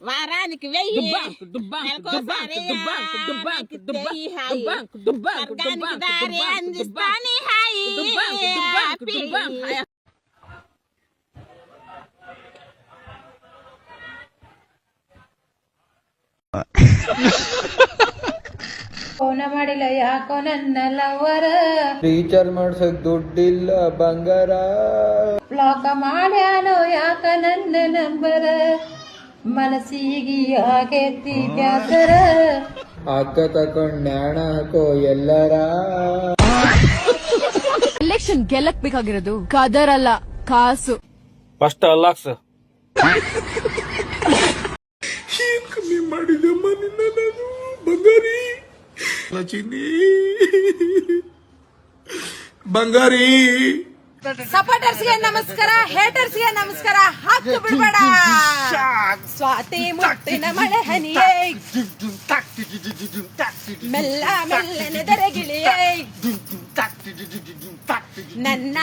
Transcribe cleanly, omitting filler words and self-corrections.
వారానికి 1000 దారి అందిస్తాని హాయి ಫೋನ ಮಾಡಿಲ್ಲ ಯಾಕೋ ನನ್ನ ಲವರ ಟೀಚರ್ ಮಾಡ್ಸಕ್ ದುಡ್ಡಿಲ್ಲ ಬಂಗಾರ ಬ್ಲಾಕ ಮಾಡ್ಯಾನೋ ಯಾಕ ನನ್ನ ನಂಬರ ಮನಸ್ಸಿಗೆ ಆಗೈತಿ ಬ್ಯಾಸರ ಅಕ್ಕ ತಕೊಂಡ್ ನ್ಯಾಣ ಹಾಕೋ ಎಲ್ಲರ ಎಲೆಕ್ಷನ್ ಗೆಲ್ಲಕ್ ಬೇಕಾಗಿರೋದು ಕದರಲ್ಲ ಕಾಸು ಫಸ್ಟ್ ಅಲ್ಲಾಕ್ಸ್ ಕಮ್ಮಿ ಮಾಡಿದಮ್ಮ ನಿನ್ನ ನಾನು ಬಂಗಾರಿ ಚಿನ್ನಿ ಬಂಗಾರಿ. ಸಪೋರ್ಟರ್ಸ್ಗೆ ನಮಸ್ಕಾರ, ಹೇಟರ್ಸ್ಗೆ ನಮಸ್ಕಾರ. ಹಾಕಿ ಬಿಡ್ಬೇಡ ಸ್ವಾತಿ ಮುಟ್ಟಿನ ಮಳೆ ಹನಿಯೇ ಮೆಲ್ಲ ಮೆಲ್ಲನೆ ದರಗಿಳಿಯೇ ನನ್ನ